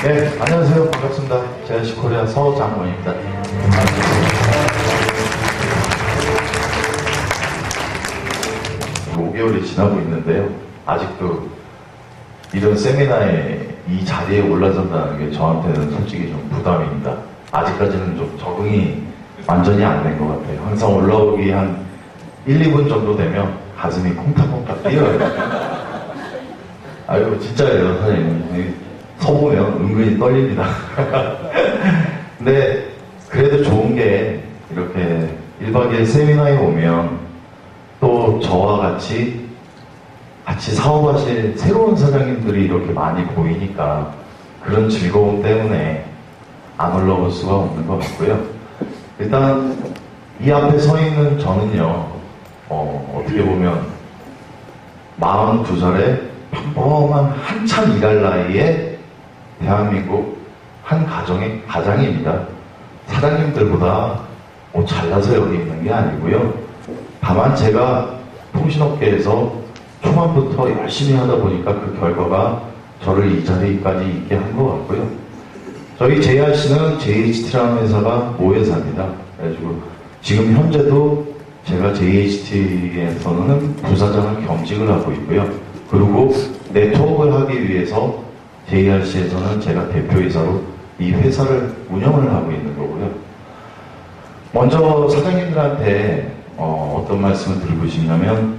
네, 안녕하세요. 반갑습니다. JRC 코리아 서장원입니다. 5개월이 지나고 있는데요. 아직도 이런 세미나에 이 자리에 올라선다는 게 저한테는 솔직히 좀 부담입니다. 아직까지는 좀 적응이 완전히 안 된 것 같아요. 항상 올라오기 한 1, 2분 정도 되면 가슴이 콩닥콩닥 뛰어요. 아이고, 진짜예요, 선생님. 서보면 은근히 떨립니다. 근데 그래도 좋은 게 이렇게 1박 2일 세미나에 오면 또 저와 같이 사업하실 새로운 사장님들이 이렇게 많이 보이니까 그런 즐거움 때문에 안 올라올 수가 없는 것 같고요. 일단 이 앞에 서 있는 저는요, 어떻게 보면 42살에 평범한 한참 일할 나이에 대한민국 한 가정의 가장입니다. 사장님들보다 잘나서 여기 있는 게 아니고요. 다만 제가 통신업계에서 초반부터 열심히 하다 보니까 그 결과가 저를 이 자리까지 있게 한 것 같고요. 저희 JRC는 JHT라는 회사가 모회사입니다. 그래가지고 지금 현재도 제가 JHT에서는 부사장을 겸직을 하고 있고요. 그리고 네트워크를 하기 위해서 JRC에서는 제가 대표이사로 이 회사를 운영을 하고 있는 거고요. 먼저 사장님들한테 어떤 말씀을 드리고 싶냐면,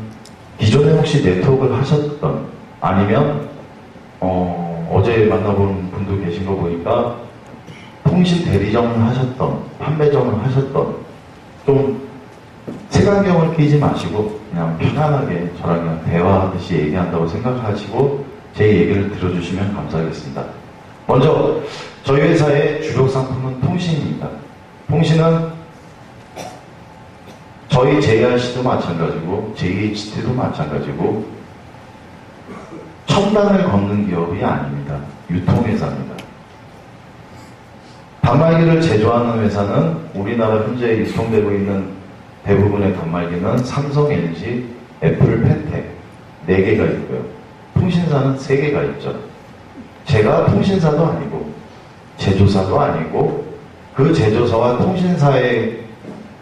기존에 혹시 네트워크를 하셨던, 아니면 어제 만나본 분도 계신 거 보니까 통신 대리점을 하셨던, 판매점을 하셨던, 좀 색안경을 끼지 마시고 그냥 편안하게 저랑 그냥 대화하듯이 얘기한다고 생각하시고 제 얘기를 들어주시면 감사하겠습니다. 먼저 저희 회사의 주력 상품은 통신입니다. 통신은 저희 JRC도 마찬가지고 JHT도 마찬가지고 첨단을 걷는 기업이 아닙니다. 유통회사입니다. 단말기를 제조하는 회사는 우리나라 현재 유통되고 있는 대부분의 단말기는 삼성, LG, 애플, 펜텍 4개가 있고요. 통신사는 3개가 있죠. 제가 통신사도 아니고 제조사도 아니고 그 제조사와 통신사의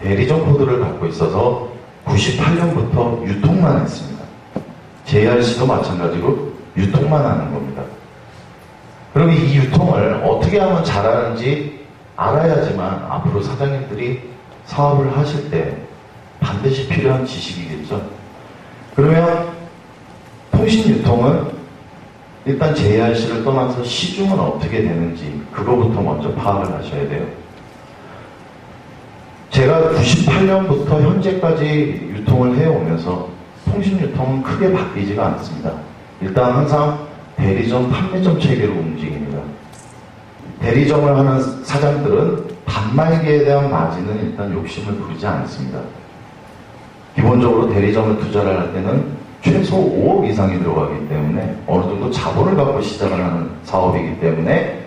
대리점 코드를 갖고 있어서 98년부터 유통만 했습니다. JRC도 마찬가지고 유통만 하는 겁니다. 그럼 이 유통을 어떻게 하면 잘하는지 알아야지만 앞으로 사장님들이 사업을 하실 때 반드시 필요한 지식이겠죠. 그러면 통신 유통은 일단 JRC를 떠나서 시중은 어떻게 되는지 그거부터 먼저 파악을 하셔야 돼요. 제가 98년부터 현재까지 유통을 해오면서 통신 유통은 크게 바뀌지가 않습니다. 일단 항상 대리점, 판매점 체계로 움직입니다. 대리점을 하는 사장들은 단말기에 대한 마진은 일단 욕심을 부리지 않습니다. 기본적으로 대리점을 투자를 할 때는 최소 5억 이상이 들어가기 때문에 어느 정도 자본을 갖고 시작을 하는 사업이기 때문에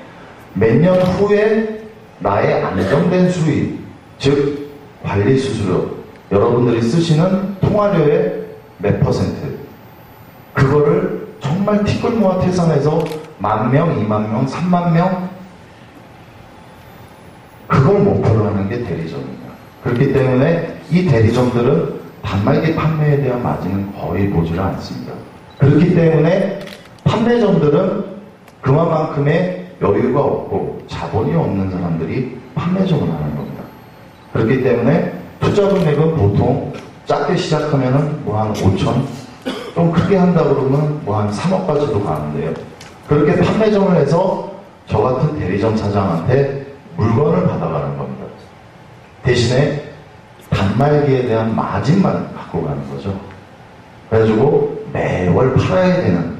몇 년 후에 나의 안정된 수익, 즉 관리 수수료, 여러분들이 쓰시는 통화료의 몇 퍼센트, 그거를 정말 티끌모아 태산해서 10,000명, 20,000명, 30,000명, 그걸 목표로 하는 게 대리점입니다. 그렇기 때문에 이 대리점들은 단말기 판매에 대한 마진은 거의 보지를 않습니다. 그렇기 때문에 판매점들은 그만큼의 여유가 없고 자본이 없는 사람들이 판매점을 하는 겁니다. 그렇기 때문에 투자 금액은 보통 작게 시작하면은 뭐 한 5천, 좀 크게 한다 그러면 뭐 한 3억까지도 가는데요. 그렇게 판매점을 해서 저 같은 대리점 사장한테 물건을 받아가는 겁니다. 대신에 단말기에 대한 마진만 갖고 가는 거죠. 그래가지고 매월 팔아야 되는,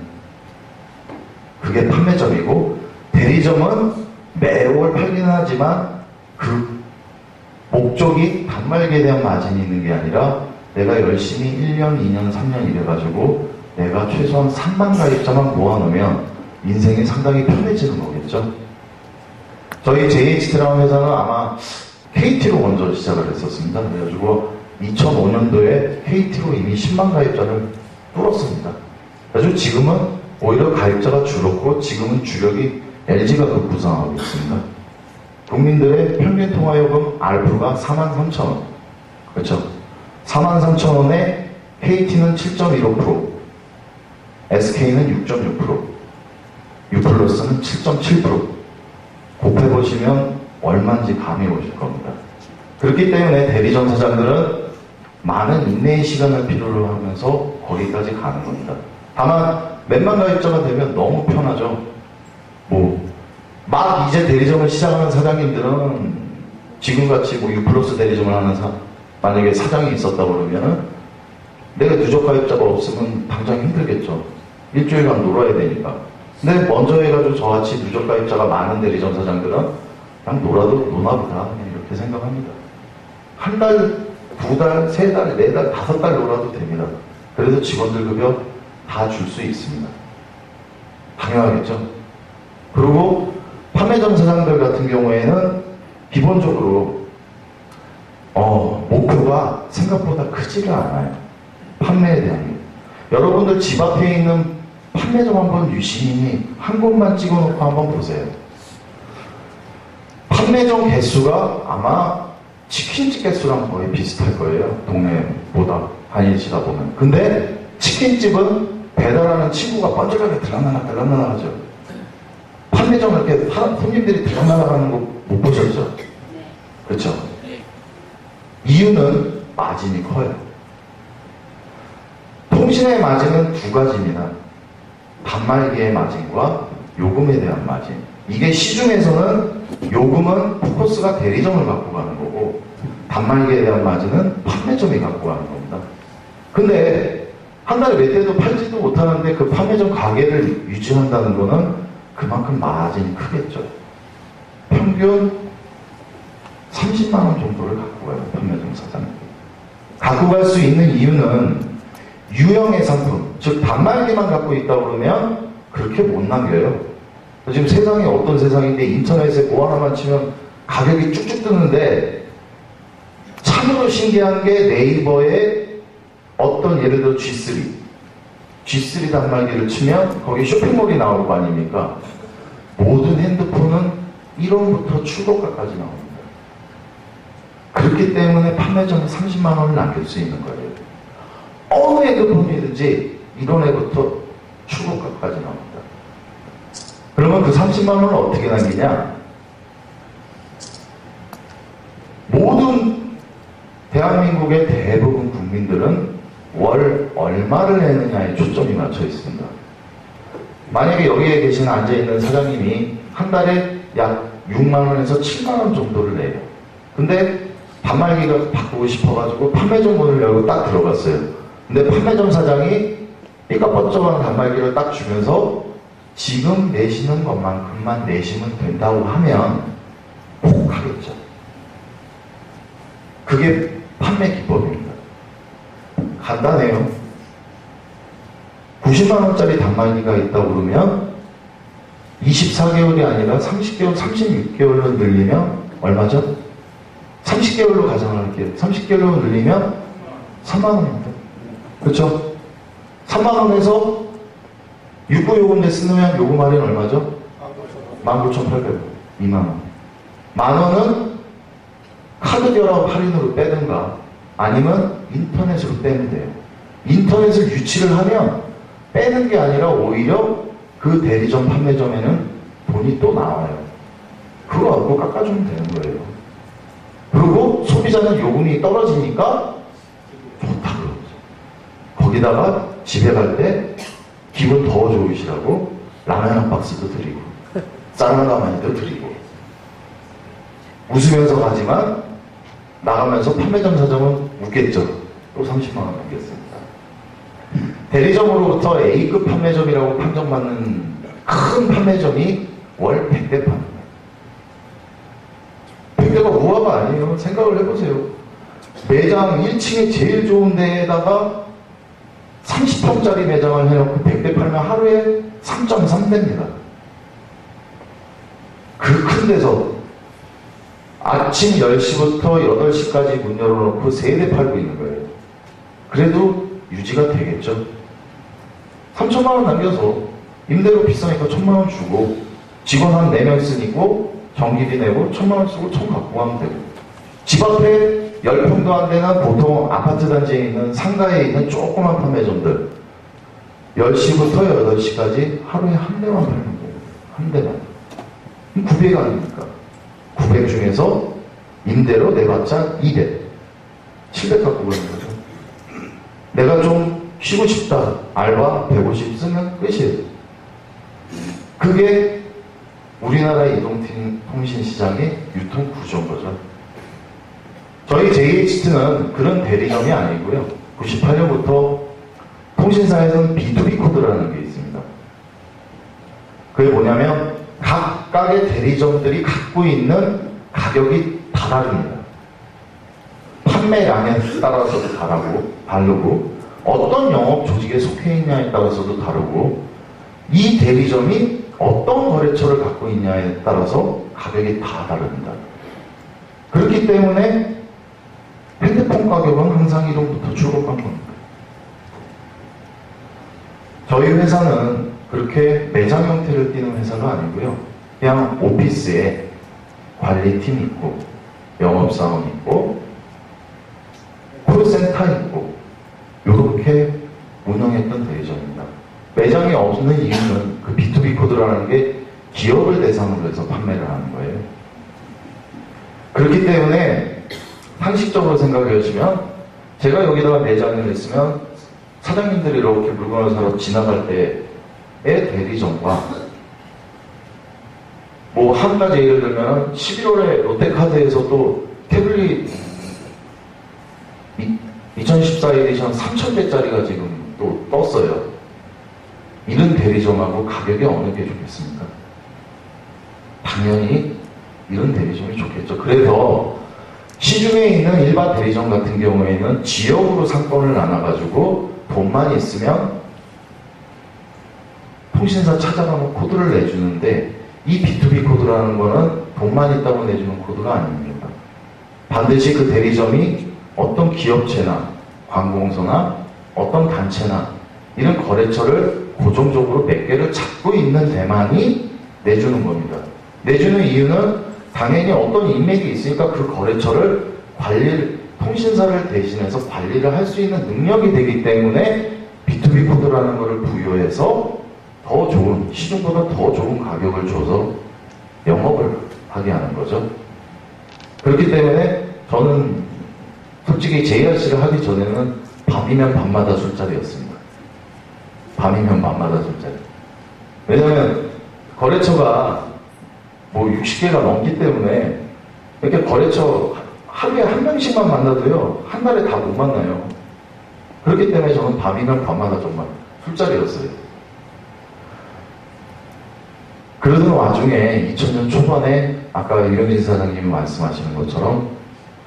그게 판매점이고, 대리점은 매월 팔긴 하지만 그 목적이 단말기에 대한 마진이 있는 게 아니라 내가 열심히 1년, 2년, 3년 일해가지고 내가 최소한 3만 가입자만 모아놓으면 인생이 상당히 편해지는 거겠죠. 저희 JHT라는 회사는 아마 KT로 먼저 시작을 했었습니다. 그래가지고 2005년도에 KT로 이미 10만 가입자를 뚫었습니다. 그래서 지금은 오히려 가입자가 줄었고 지금은 주력이 LG가 급부상하고 있습니다. 국민들의 평균 통화요금 알프가 43,000원. 그렇죠? 43,000원에 KT는 7.15%, SK는 6.6%, 유플러스는 7.7%. 곱해보시면 얼마인지 감이 오실 겁니다. 그렇기 때문에 대리점 사장들은 많은 인내의 시간을 필요로 하면서 거기까지 가는 겁니다. 다만 몇만 가입자가 되면 너무 편하죠. 막 이제 대리점을 시작하는 사장님들은 지금같이 유플러스 대리점을 하는 만약에 사장이 있었다 그러면은 내가 누적 가입자가 없으면 당장 힘들겠죠. 일주일간 놀아야 되니까. 근데 먼저 해가지고 저같이 누적 가입자가 많은 대리점 사장들은 그냥 놀아도 노나보다 이렇게 생각합니다. 한 달, 두 달, 세 달, 네 달, 다섯 달 놀아도 됩니다. 그래서 직원들 급여 다 줄 수 있습니다. 당연하겠죠. 그리고 판매점 사장들 같은 경우에는 기본적으로 목표가 생각보다 크지가 않아요. 판매에 대한 게. 여러분들 집 앞에 있는 판매점 한번 유심히 한 곳만 찍어놓고 한번 보세요. 판매점 개수가 아마 치킨집 개수랑 거의 비슷할 거예요. 동네보다 다니시다 보면. 근데 치킨집은 배달하는 친구가 번쩍하게 들락날락 하죠. 판매점 이렇게 손님들이 들락날락 하는 거 못 보셨죠? 그렇죠? 이유는 마진이 커요. 통신의 마진은 두 가지입니다. 단말기의 마진과 요금에 대한 마진. 이게 시중에서는 요금은 포커스가 대리점을 갖고 가는 거고 단말기에 대한 마진은 판매점이 갖고 가는 겁니다. 근데 한 달에 몇 대도 팔지도 못하는데 그 판매점 가게를 유지한다는 거는 그만큼 마진이 크겠죠. 평균 30만 원 정도를 갖고 가요. 판매점 사장님. 갖고 갈 수 있는 이유는 유형의 상품, 즉 단말기만 갖고 있다 그러면 그렇게 못 남겨요. 지금 세상이 어떤 세상인데 인터넷에 뭐 하나만 치면 가격이 쭉쭉 뜨는데 참으로 신기한 게 네이버에 어떤 예를 들어 G3 단말기를 치면 거기 쇼핑몰이 나올 거 아닙니까? 모든 핸드폰은 1원부터 출고가까지 나옵니다. 그렇기 때문에 판매점에 30만 원을 남길 수 있는 거예요. 어느 핸드폰이든지 1원에부터 출고가까지 나옵니다. 그러면 그 30만 원을 어떻게 남기냐? 모든 대한민국의 대부분 국민들은 월 얼마를 내느냐에 초점이 맞춰 있습니다. 만약에 여기에 계신 앉아있는 사장님이 한 달에 약 6만 원에서 7만 원 정도를 내요. 근데 단말기가 바꾸고 싶어가지고 판매점 문을 열고 딱 들어갔어요. 근데 판매점 사장이 삐까뻔쩍한 단말기를 딱 주면서 지금 내시는 것만큼만 내시면 된다고 하면 꼭 하겠죠. 그게 판매 기법입니다. 간단해요. 90만 원짜리 단말기가 있다고 그러면 24개월이 아니라 30개월, 36개월로 늘리면 얼마죠? 30개월로 가정을 할게요. 30개월로 늘리면 3만 원입니다. 그렇죠? 3만 원에서 육부요금제 쓰면 요금 할인 얼마죠? 19,800원. 2만 원. 만 원은 카드 결합 할인으로 빼든가 아니면 인터넷으로 빼면 돼요. 인터넷을 유치를 하면 빼는 게 아니라 오히려 그 대리점 판매점에는 돈이 또 나와요. 그거 갖고 깎아주면 되는 거예요. 그리고 소비자는 요금이 떨어지니까 좋다고 그러죠. 거기다가 집에 갈 때 기분 더 좋으시라고 라면 한 박스도 드리고 쌀 하나만이도 드리고 웃으면서 가지만 나가면서 판매점 사장은 웃겠죠. 또 30만 원 넘겼습니다. 대리점으로부터 A급 판매점이라고 판정받는 큰 판매점이 월 100대 파는 100대가 우화가 아니에요. 생각을 해보세요. 매장 1층에 제일 좋은 데에다가 30평짜리 매장을 해놓고 100대 팔면 하루에 3.3대입니다. 그 큰 데서 아침 10시부터 8시까지 문 열어놓고 3대 팔고 있는 거예요. 그래도 유지가 되겠죠. 3천만 원 남겨서 임대료 비싸니까 1,000만 원 주고 직원 한 4명 쓰고 전기비 내고 1,000만 원 쓰고 총 갖고 가면 되고, 집 앞에 10평도 안 되는 보통 아파트 단지에 있는 상가에 있는 조그만 판매점들 10시부터 8시까지 하루에 한 대만 팔면 돼요. 한 대만. 900 아닙니까? 900 중에서 임대로 내봤자 200. 700 갖고 가는 거죠. 내가 좀 쉬고 싶다. 알바 150 쓰면 끝이에요. 그게 우리나라 이동통신 시장의 유통 구조인 거죠. 저희 JHT는 그런 대리점이 아니고요. 98년부터 통신사에서는 B2B 코드라는 게 있습니다. 그게 뭐냐면 각각의 대리점들이 갖고 있는 가격이 다 다릅니다. 판매량에 따라서도 다르고 어떤 영업 조직에 속해 있냐에 따라서도 다르고 이 대리점이 어떤 거래처를 갖고 있냐에 따라서 가격이 다 다릅니다. 그렇기 때문에 핸드폰 가격은 항상 1원부터 출고한 겁니다. 저희 회사는 그렇게 매장 형태를 띠는 회사가 아니고요. 그냥 오피스에 관리팀 있고 영업사원 있고 콜센터 있고 이렇게 운영했던 대리점입니다. 매장이 없는 이유는 그 B2B 코드라는 게 기업을 대상으로 해서 판매를 하는 거예요. 그렇기 때문에 상식적으로 생각해 보시면 제가 여기다가 매장을 했으면 사장님들이 이렇게 물건을 사러 지나갈 때의 대리점과 뭐 한 가지 예를 들면 11월에 롯데카드에서도 태블릿 2014 에디션 3,000대짜리가 지금 또 떴어요. 이런 대리점하고 가격이 어느 게 좋겠습니까? 당연히 이런 대리점이 좋겠죠. 그래서 시중에 있는 일반 대리점 같은 경우에는 지역으로 상권을 나눠가지고 돈만 있으면 통신사 찾아가면 코드를 내주는데 이 B2B 코드라는 거는 돈만 있다고 내주는 코드가 아닙니다. 반드시 그 대리점이 어떤 기업체나 관공서나 어떤 단체나 이런 거래처를 고정적으로 몇 개를 잡고 있는 데만이 내주는 겁니다. 내주는 이유는 당연히 어떤 인맥이 있으니까 그 거래처를 통신사를 대신해서 관리를 할 수 있는 능력이 되기 때문에 B2B 코드라는 것을 부여해서 더 좋은, 시중보다 더 좋은 가격을 줘서 영업을 하게 하는 거죠. 그렇기 때문에 저는 솔직히 JRC를 하기 전에는 밤이면 밤마다 술자리였습니다. 밤이면 밤마다 술자리. 왜냐면 거래처가 뭐 60개가 넘기 때문에 이렇게 거래처 하루에 한 명씩만 만나도요, 한 달에 다 못 만나요. 그렇기 때문에 저는 밤이면 밤마다 정말 술자리였어요. 그러던 와중에 2000년 초반에 아까 유영진 사장님이 말씀하시는 것처럼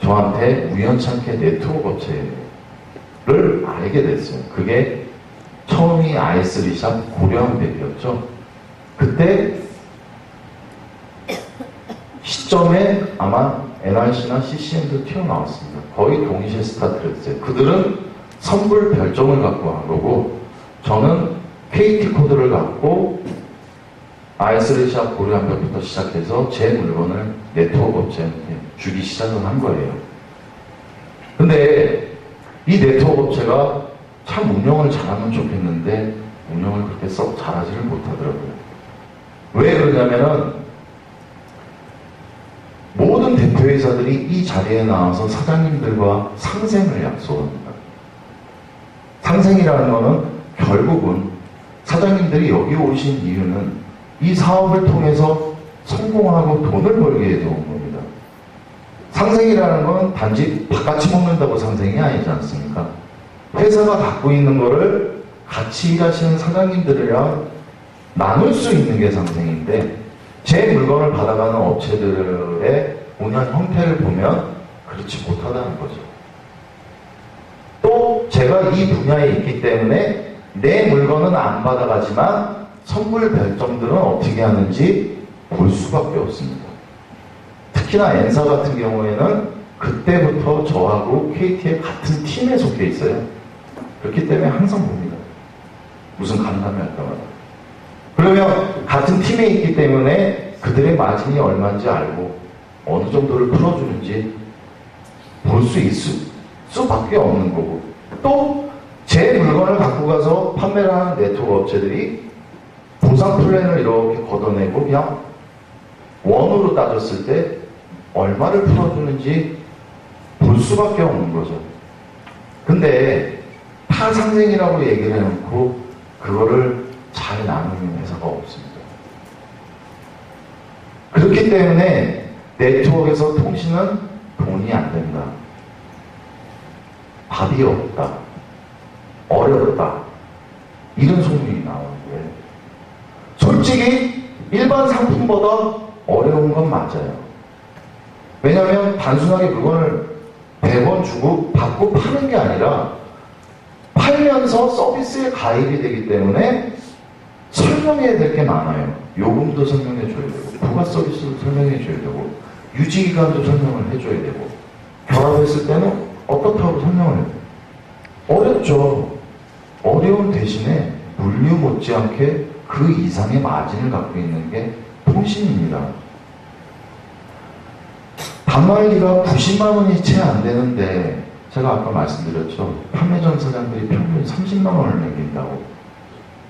저한테 우연찮게 네트워크 업체를 알게 됐어요. 그게 처음이 아이스리샵 고려한백이었죠. 그때 시점에 아마 NRC나 CCM도 튀어나왔습니다. 거의 동시에 스타트를 했어요. 그들은 선불 별점을 갖고 한 거고 저는 KT 코드를 갖고 아이스리샵 고려한백부터 시작해서 제 물건을 네트워크 업체한테 주기 시작을 한 거예요. 근데 이 네트워크 업체가 참 운영을 잘하면 좋겠는데 운영을 그렇게 썩 잘하지를 못하더라고요. 왜 그러냐면은 모든 대표이사들이 이 자리에 나와서 사장님들과 상생을 약속합니다. 상생이라는 거는 결국은 사장님들이 여기 오신 이유는 이 사업을 통해서 성공하고 돈을 벌게 해서 온 겁니다. 상생이라는 건 단지 밥같이 먹는다고 상생이 아니지 않습니까? 회사가 갖고 있는 거를 같이 일하시는 사장님들이랑 나눌 수 있는 게 상생인데 제 물건을 받아가는 업체들의 운영 형태를 보면 그렇지 못하다는 거죠. 또 제가 이 분야에 있기 때문에 내 물건은 안 받아가지만 선불 별점들은 어떻게 하는지 볼 수밖에 없습니다. 특히나 N사 같은 경우에는 그때부터 저하고 KT의 같은 팀에 속해 있어요. 그렇기 때문에 항상 봅니다. 무슨 간담회 할 때마다. 그러면 같은 팀에 있기 때문에 그들의 마진이 얼마인지 알고 어느 정도를 풀어주는지 볼 수 있을 수밖에 없는 거고, 또 제 물건을 갖고 가서 판매를 하는 네트워크 업체들이 보상 플랜을 이렇게 걷어내고 그냥 원으로 따졌을 때 얼마를 풀어주는지 볼 수밖에 없는 거죠. 근데 타상생이라고 얘기를 해놓고 그거를 잘 나누는 회사가 없습니다. 그렇기 때문에 네트워크에서 통신은 돈이 안 된다. 밥이 없다. 어렵다. 이런 소문이 나오는 거예요. 솔직히 일반 상품보다 어려운 건 맞아요. 왜냐하면 단순하게 물건을 100원 주고 받고 파는 게 아니라 팔면서 서비스에 가입이 되기 때문에 설명해야 될 게 많아요. 요금도 설명해 줘야 되고, 부가 서비스도 설명해 줘야 되고, 유지기간도 설명을 해줘야 되고, 결합했을 때는 어떻다고 설명을 해요. 어렵죠. 어려운 대신에 물류 못지않게 그 이상의 마진을 갖고 있는 게 통신입니다. 단말기가 90만 원이 채 안 되는데, 제가 아까 말씀드렸죠. 판매점 사장들이 평균 30만 원을 남긴다고.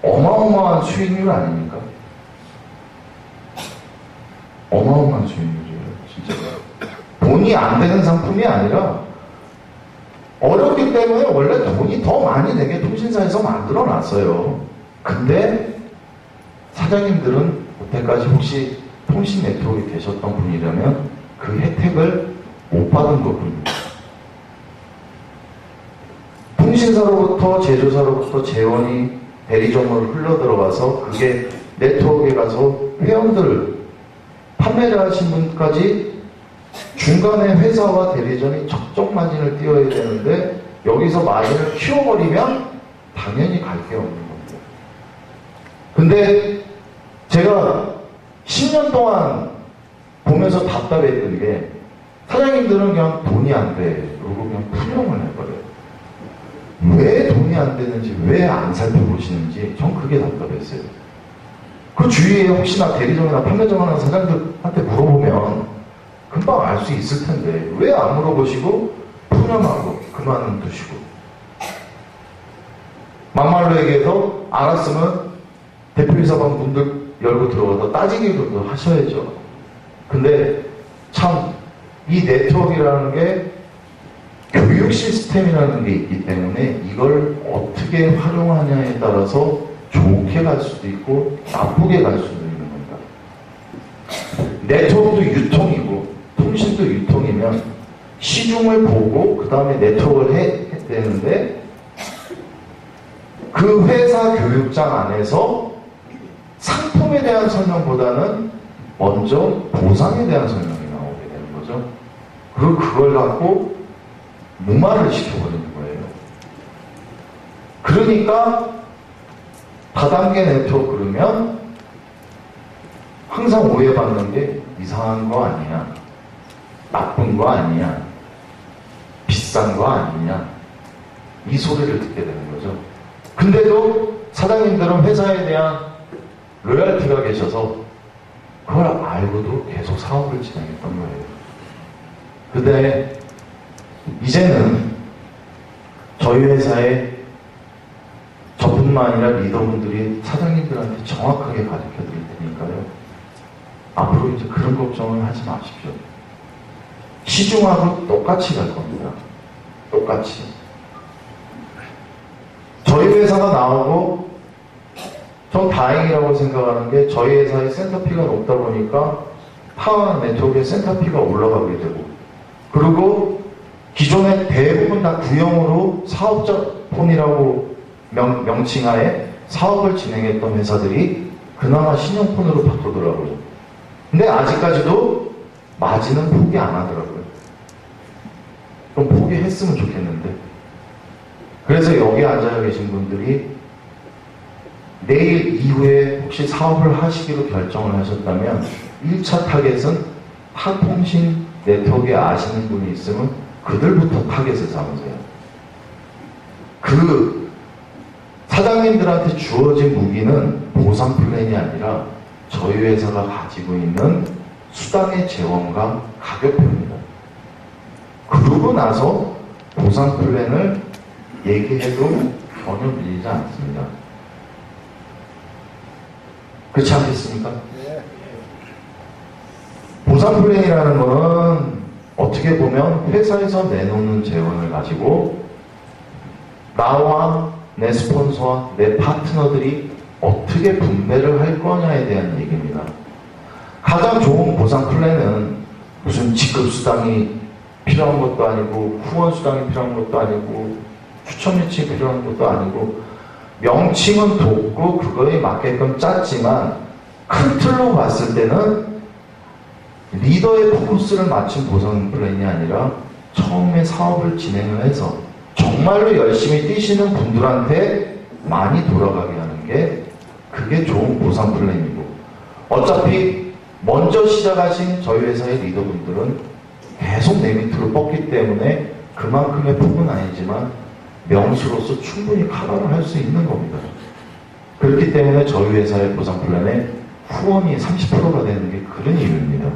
어마어마한 수익률 아닙니까? 어마어마한 수익률이에요. 진짜. 돈이 안 되는 상품이 아니라 어렵기 때문에 원래 돈이 더 많이 되게 통신사에서 만들어 놨어요. 근데 사장님들은 그때까지 혹시 통신 네트워크에 계셨던 분이라면 그 혜택을 못 받은 거군요. 통신사로부터 제조사로부터 재원이 대리점으로 흘러들어가서 그게 네트워크에 가서 회원들, 판매를 하신 분까지 중간에 회사와 대리점이 적정 마진을 띄워야 되는데 여기서 마진을 키워버리면 당연히 갈 게 없는 겁니다. 근데 제가 10년 동안 보면서 답답했던 게 사장님들은 그냥 돈이 안 돼. 그러고 그냥 풀용을 해버려요. 왜 돈이 안 되는지, 왜 안 살펴보시는지 전 그게 답답했어요. 그 주위에 혹시나 대리점이나 판매점 하는 사장들한테 물어보면 금방 알 수 있을 텐데 왜 안 물어보시고 푸념하고 그만두시고, 막말로 얘기해서 알았으면 대표이사방 문들 열고 들어가서 따지기도 하셔야죠. 근데 참 이 네트워크라는 게 교육 시스템이라는 게 있기 때문에 이걸 어떻게 활용하냐에 따라서 좋게 갈 수도 있고 나쁘게 갈 수도 있는 겁니다. 네트워크도 유통이고 통신도 유통이면 시중을 보고 그 다음에 네트워크를 해야 되는데 그 회사 교육장 안에서 상품에 대한 설명보다는 먼저 보상에 대한 설명이 나오게 되는 거죠. 그리고 그걸 갖고 무마를 시켜버리는 거예요. 그러니까 다단계 네트워크 그러면 항상 오해받는 게 이상한 거 아니야, 나쁜 거 아니야, 비싼 거 아니냐, 이 소리를 듣게 되는 거죠. 근데도 사장님들은 회사에 대한 로열티가 계셔서 그걸 알고도 계속 사업을 진행했던 거예요. 근데 이제는 저희 회사에 저뿐만 아니라 리더분들이 사장님들한테 정확하게 가르쳐 드릴 테니까요. 앞으로 이제 그런 걱정을 하지 마십시오. 시중하고 똑같이 갈 겁니다. 똑같이. 저희 회사가 나오고 전 다행이라고 생각하는 게 저희 회사의 센터피가 높다 보니까 파워 네트워크의 센터피가 올라가게 되고, 그리고 기존에 대부분 다 구형으로 사업자 폰이라고 명칭하에 사업을 진행했던 회사들이 그나마 신형폰으로 바꾸더라고요. 근데 아직까지도 마진은 포기 안 하더라고요. 좀 포기했으면 좋겠는데. 그래서 여기 앉아 계신 분들이 내일 이후에 혹시 사업을 하시기로 결정을 하셨다면 1차 타겟은 타통신 네트워크에 아시는 분이 있으면 그들부터 타겟을 잡으세요. 사장님들한테 주어진 무기는 보상 플랜이 아니라 저희 회사가 가지고 있는 수당의 재원과 가격표입니다. 그러고 나서 보상 플랜을 얘기해도 전혀 밀리지 않습니다. 그렇지 않겠습니까? 보상 플랜이라는 것은 어떻게 보면 회사에서 내놓는 재원을 가지고 나와 내 스폰서와 내 파트너들이 어떻게 분배를 할 거냐에 대한 얘기입니다. 가장 좋은 보상 플랜은 무슨 직급수당이 필요한 것도 아니고 후원수당이 필요한 것도 아니고 추천미칭이 필요한 것도 아니고 명칭은 돋고 그거에 맞게끔 짰지만 큰 틀로 봤을 때는 리더의 포커스를 맞춘 보상 플랜이 아니라 처음에 사업을 진행을 해서 정말로 열심히 뛰시는 분들한테 많이 돌아가게 하는 게 그게 좋은 보상 플랜이고, 어차피 먼저 시작하신 저희 회사의 리더분들은 계속 내 밑으로 뻗기 때문에 그만큼의 폭은 아니지만 명수로서 충분히 커버를 할 수 있는 겁니다. 그렇기 때문에 저희 회사의 보상 플랜에 후원이 30%가 되는 게 그런 이유입니다.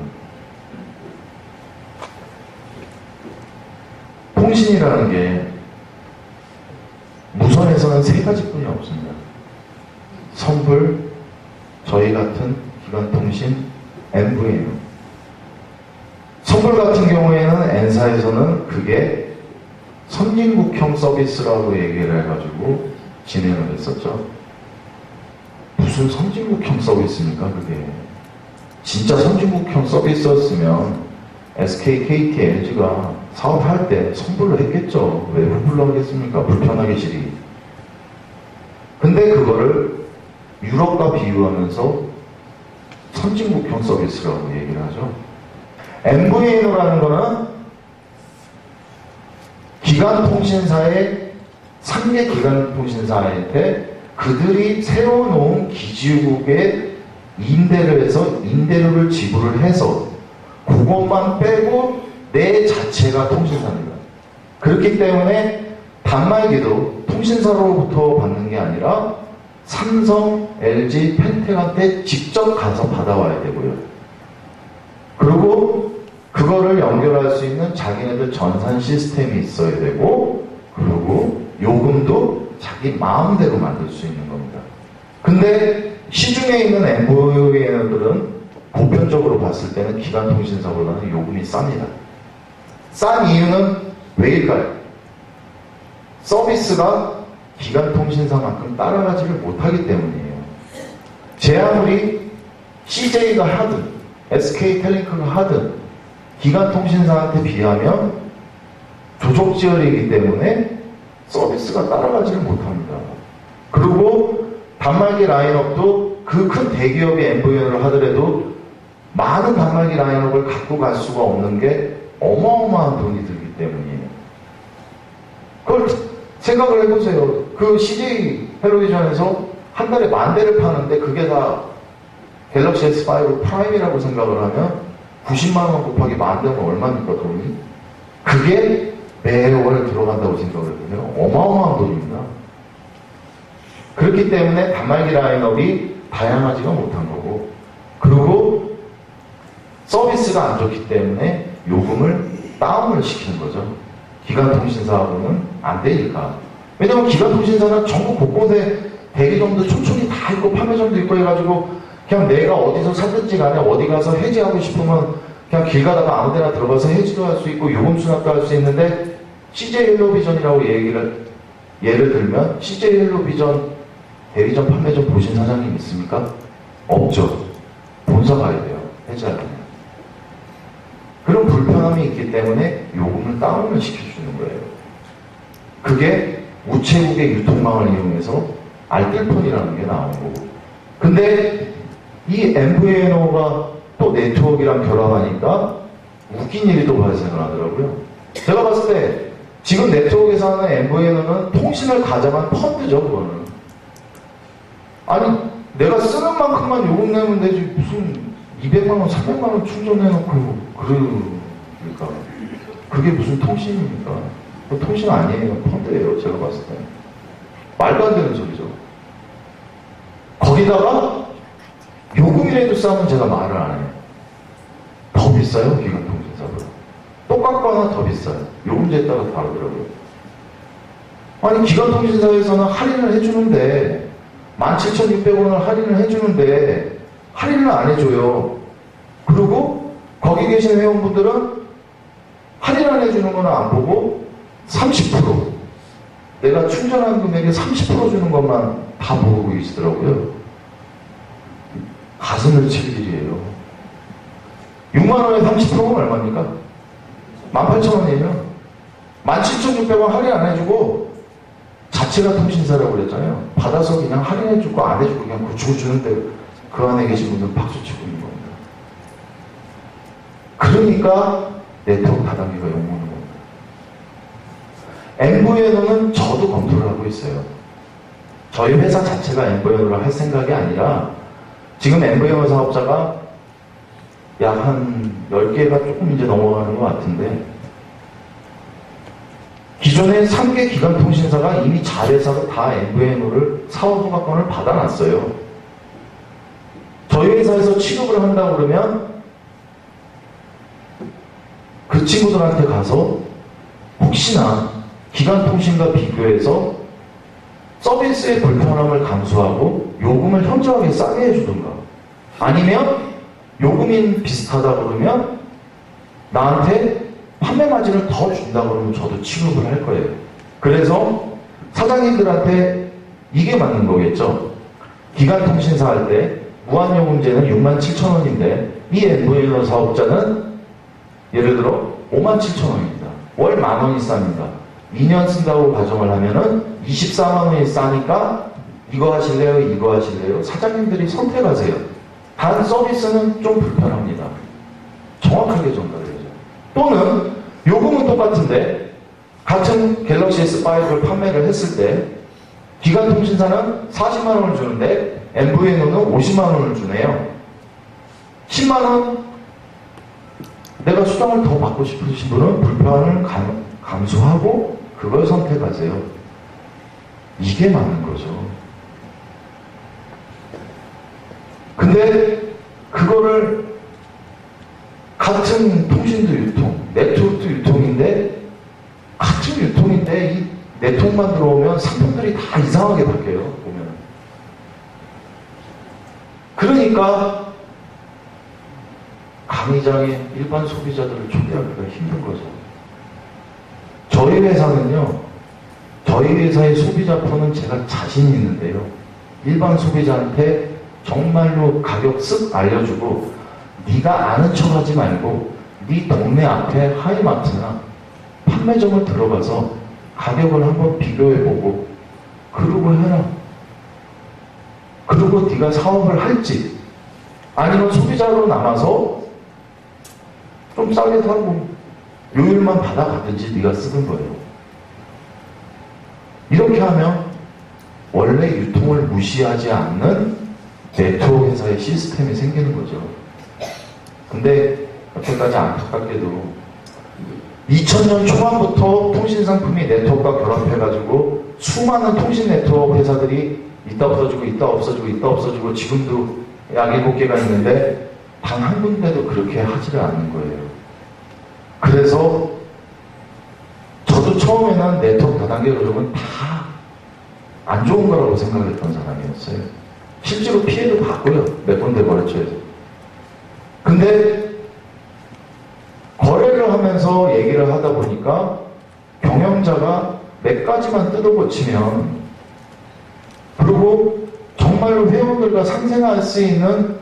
통신이라는 게 무선에서는 세 가지뿐이 없습니다. 선불, 저희 같은 기관통신, MVN. 선불 같은 경우에는 N사에서는 그게 선진국형 서비스라고 얘기를 해가지고 진행을 했었죠. 무슨 선진국형 서비스입니까 그게? 진짜 선진국형 서비스였으면 SK, KT, LG가 사업할 때 선불로 했겠죠. 왜 후불로 하겠습니까? 불편하게 시리. 근데 그거를 유럽과 비유하면서 선진국형 서비스라고 얘기를 하죠. MVNO라는 거는 기관통신사의 3개 기관통신사한테 그들이 세워놓은 기지국에 임대를 해서 임대료를 지불을 해서 그것만 빼고 내 자체가 통신사입니다. 그렇기 때문에 단말기도 통신사로부터 받는 게 아니라 삼성, LG, 펜텍한테 직접 가서 받아와야 되고요. 그리고 그거를 연결할 수 있는 자기네들 전산 시스템이 있어야 되고, 그리고 요금도 자기 마음대로 만들 수 있는 겁니다. 근데 시중에 있는 MVN들은 보편적으로 봤을 때는 기관통신사보다는 요금이 쌉니다. 싼 이유는 왜일까요? 서비스가 기관통신사만큼 따라가지를 못하기 때문이에요. 제 아무리 CJ가 하든 SK텔레콤가 하든 기관통신사한테 비하면 조족지열이기 때문에 서비스가 따라가지를 못합니다. 그리고 단말기 라인업도 그 큰 대기업의 MVN을 하더라도 많은 단말기 라인업을 갖고 갈 수가 없는 게 어마어마한 돈이 들기 때문이에요. 그걸 생각을 해보세요. 그 CJ 텔레비전에서 한 달에 10,000대를 파는데 그게 다 갤럭시 S5 프라임이라고 생각을 하면 90만원 곱하기 10,000대면 얼마입니까 돈이? 그게 매월 들어간다고 생각을 해보면 어마어마한 돈입니다. 그렇기 때문에 단말기 라인업이 다양하지가 못한 거고, 그리고 서비스가 안 좋기 때문에 요금을 다운을 시키는 거죠. 기관통신사하고는 안 되니까. 왜냐면 기관통신사는 전국 곳곳에 대기점도 촘촘히 다 있고 판매점도 있고 해가지고 그냥 내가 어디서 사든지 간에 어디 가서 해지하고 싶으면 그냥 길 가다가 아무 데나 들어가서 해지도 할 수 있고 요금 수납도 할 수 있는데, CJ 헬로비전이라고 예를 들면 CJ 헬로비전 대리점 판매점 보신 사장님 있습니까? 없죠. 본사 가야 돼요. 해지할 때. 그런 불편함이 있기 때문에 요금을 다운을 시켜주는 거예요. 그게 우체국의 유통망을 이용해서 알뜰폰이라는 게 나온 거고. 근데 이 MVNO가 또 네트워크랑 결합하니까 웃긴 일이 또 발생을 하더라고요. 제가 봤을 때 지금 네트워크에서 하는 MVNO는 통신을 가져간 펀드죠, 그거는. 아니, 내가 쓰는 만큼만 요금 내면 되지 무슨 200만원, 300만원 충전해놓고 그러니까 그게 무슨 통신입니까? 통신 아니에요. 펀드예요. 제가 봤을 때. 말도 안 되는 소리죠. 거기다가 요금이라도 싸면 제가 말을 안 해요. 더 비싸요, 기관통신사보다. 똑같거나 더 비싸요. 요금제에 따라 다르더라고요. 아니, 기관통신사에서는 할인을 해주는데 17,600원을 할인을 해주는데 할인을 안 해줘요. 그리고 거기 계신 회원분들은 할인 안 해주는 거는 안 보고 30% 내가 충전한 금액의 30% 주는 것만 다 보고 계시더라고요. 가슴을 칠 일이에요. 6만원에 30%는 얼마입니까? 18,000원이에요. 17,600원 할인 안 해주고 자체가 통신사라고 그랬잖아요. 받아서 그냥 할인해주고 안 해주고 그냥 고치고 주는데 그 안에 계신 분들은 박수 치고 있는 겁니다. 그러니까 네트워크 다단계가 욕먹는 겁니다. MVNO는 저도 검토를 하고 있어요. 저희 회사 자체가 MVNO를 할 생각이 아니라 지금 MVNO 사업자가 약 한 10개가 조금 이제 넘어가는 것 같은데 기존의 3개 기관통신사가 이미 자회사로 다 MVNO를 사업 허가권을 받아놨어요. 저희 회사에서 취급을 한다고 그러면 그 친구들한테 가서 혹시나 기관통신과 비교해서 서비스의 불편함을 감수하고 요금을 현저하게 싸게 해주든가 아니면 요금이 비슷하다 그러면 나한테 판매 마진을 더 준다 그러면 저도 취급을 할 거예요. 그래서 사장님들한테 이게 맞는 거겠죠. 기관통신사 할 때 무한요금제는 67,000원인데 이 MVNO 사업자는 예를 들어 57,000원입니다. 월 10,000원이 쌉니다. 2년 쓴다고 가정을 하면은 24만원이 싸니까 이거 하실래요? 이거 하실래요? 사장님들이 선택하세요. 단 서비스는 좀 불편합니다. 정확하게 전달해야죠. 또는 요금은 똑같은데 같은 갤럭시 S5를 판매를 했을 때 기관통신사는 40만원을 주는데 MVNO는 50만원을 주네요. 10만원 내가 수당을 더 받고 싶으신 분은 불편을 감수하고 그걸 선택하세요. 이게 맞는 거죠. 근데 그거를 같은 통신도 유통, 네트워크도 유통인데 같은 유통인데 이 네트워크만 들어오면 상품들이 다 이상하게 바뀌어요. 보면. 그러니까 강의장에 일반 소비자들을 초대하기가 힘든 거죠. 저희 회사는요, 저희 회사의 소비자 폰은 제가 자신이 있는데요. 일반 소비자한테 정말로 가격 쓱 알려주고 네가 아는 척 하지 말고 네 동네 앞에 하이마트나 판매점을 들어가서 가격을 한번 비교해보고 그러고 해라. 그리고 네가 사업을 할지 아니면 소비자로 남아서 좀 싸게 사고 요율만 받아가든지 네가 쓰는 거예요. 이렇게 하면 원래 유통을 무시하지 않는 네트워크 회사의 시스템이 생기는 거죠. 근데 여태까지 안타깝게도 2000년 초반부터 통신상품이 네트워크가 결합해가지고 수많은 통신 네트워크 회사들이 있다 없어지고 있다 없어지고 있다 없어지고 지금도 약 7개가 있는데 단 한 군데도 그렇게 하지를 않는 거예요. 그래서 저도 처음에는 네트워크 다단계 그러면 다 안 좋은 거라고 생각했던 사람이었어요. 실제로 피해도 봤고요. 몇 군데 거래처에서. 근데 거래를 하면서 얘기를 하다 보니까 경영자가 몇 가지만 뜯어고치면 그리고 정말로 회원들과 상생할 수 있는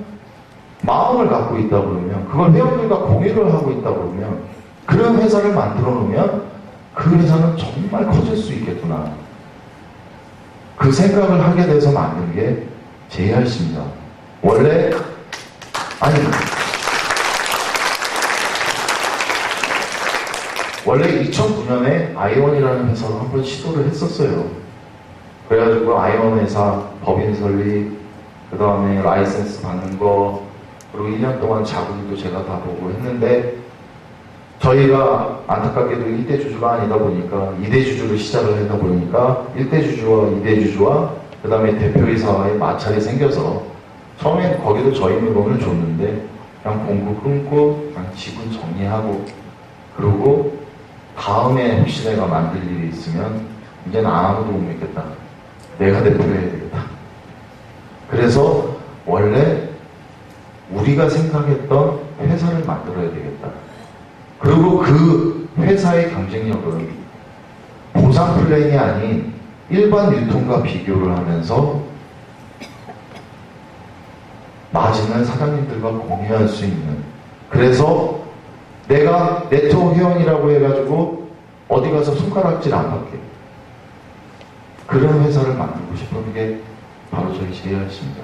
마음을 갖고 있다 그러면 그걸 회원들과 공유를 하고 있다 그러면 그런 회사를 만들어 놓으면 그 회사는 정말 커질 수 있겠구나. 그 생각을 하게 돼서 만든 게 JRC입니다. 원래 원래 2009년에 아이원이라는 회사로 한번 시도를 했었어요. 그래가지고 아이원 회사 법인 설립, 그 다음에 라이센스 받는 거, 그리고 1년 동안 자금도 제가 다 보고 했는데 저희가 안타깝게도 1대 주주가 아니다 보니까 2대 주주로 시작을 하다 보니까 1대 주주와 2대 주주와 그 다음에 대표이사와의 마찰이 생겨서 처음엔 거기도 저희 물건을 줬는데 그냥 공구 끊고 그냥 지분 정리하고 그러고 다음에 혹시 내가 만들 일이 있으면 이제는 아무도 못 믿겠다. 내가 대표해야 되겠다. 그래서 원래 우리가 생각했던 회사를 만들어야 되겠다. 그리고 그 회사의 경쟁력은 보상 플랜이 아닌 일반 유통과 비교를 하면서 마진을 사장님들과 공유할 수 있는, 그래서 내가 네트워크 회원이라고 해가지고 어디 가서 손가락질 안 받게, 그런 회사를 만들고 싶은 게 바로 저희 JRC입니다.